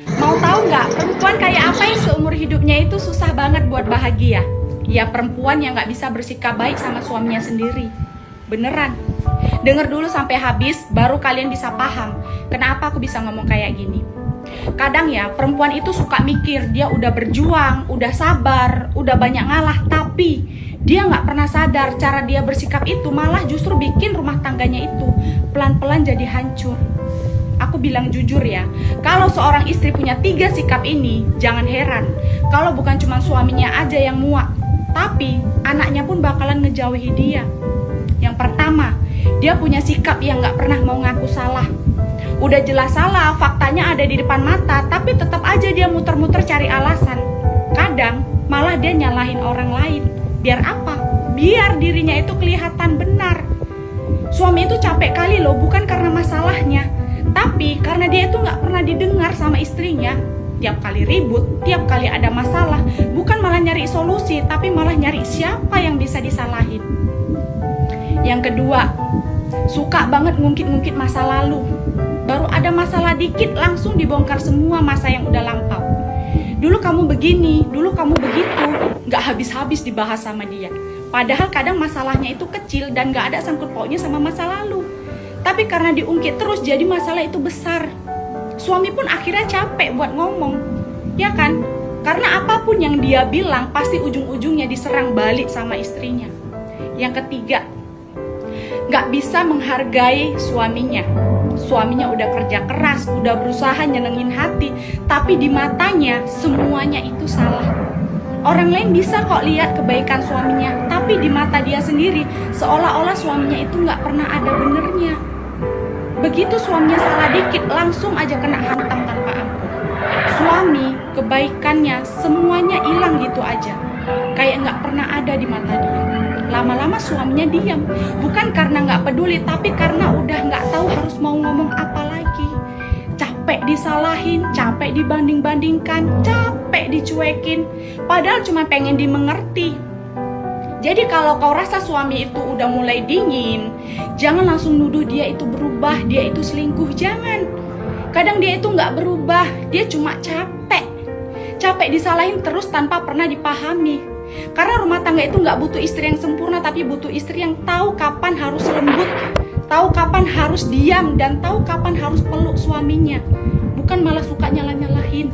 Mau tahu nggak, perempuan kayak apa yang seumur hidupnya itu susah banget buat bahagia? Ya perempuan yang nggak bisa bersikap baik sama suaminya sendiri. Beneran. Dengar dulu sampai habis, baru kalian bisa paham kenapa aku bisa ngomong kayak gini. Kadang ya, perempuan itu suka mikir dia udah berjuang, udah sabar, udah banyak ngalah, tapi dia nggak pernah sadar cara dia bersikap itu malah justru bikin rumah tangganya itu pelan-pelan jadi hancur. Aku bilang jujur ya, kalau seorang istri punya 3 sikap ini, jangan heran kalau bukan cuma suaminya aja yang muak, tapi anaknya pun bakalan ngejauhi dia. Yang pertama, dia punya sikap yang gak pernah mau ngaku salah. Udah jelas salah, faktanya ada di depan mata, tapi tetap aja dia muter-muter cari alasan. Kadang malah dia nyalahin orang lain. Biar apa? Biar dirinya itu kelihatan benar. Suami itu capek kali loh, bukan karena masalahnya, tapi karena dia itu gak pernah didengar sama istrinya. Tiap kali ribut, tiap kali ada masalah, bukan malah nyari solusi, tapi malah nyari siapa yang bisa disalahin. Yang kedua, suka banget ngungkit-ngungkit masa lalu. Baru ada masalah dikit, langsung dibongkar semua masa yang udah lampau. Dulu kamu begini, dulu kamu begitu, gak habis-habis dibahas sama dia. Padahal kadang masalahnya itu kecil dan gak ada sangkut pautnya sama masa lalu. Tapi karena diungkit terus jadi masalah itu besar. Suami pun akhirnya capek buat ngomong, ya kan? Karena apapun yang dia bilang pasti ujung-ujungnya diserang balik sama istrinya. Yang ketiga, gak bisa menghargai suaminya. Suaminya udah kerja keras, udah berusaha nyenengin hati, tapi di matanya semuanya itu salah. Orang lain bisa kok lihat kebaikan suaminya, tapi di mata dia sendiri seolah-olah suaminya itu gak pernah ada benernya. Begitu suaminya salah dikit, langsung aja kena hantam tanpa ampun. Suami, kebaikannya semuanya hilang gitu aja, kayak gak pernah ada di mata dia. Lama-lama suaminya diam, bukan karena gak peduli, tapi karena udah gak tahu harus mau ngomong apa lagi. Capek disalahin, capek dibanding-bandingkan, capek dicuekin, padahal cuma pengen dimengerti. Jadi kalau kau rasa suami itu udah mulai dingin, jangan langsung nuduh dia itu berubah, dia itu selingkuh, jangan. Kadang dia itu gak berubah, dia cuma capek. Capek disalahin terus tanpa pernah dipahami. Karena rumah tangga itu gak butuh istri yang sempurna, tapi butuh istri yang tahu kapan harus lembut, tahu kapan harus diam, dan tahu kapan harus peluk suaminya. Bukan malah suka nyalah-nyalahin.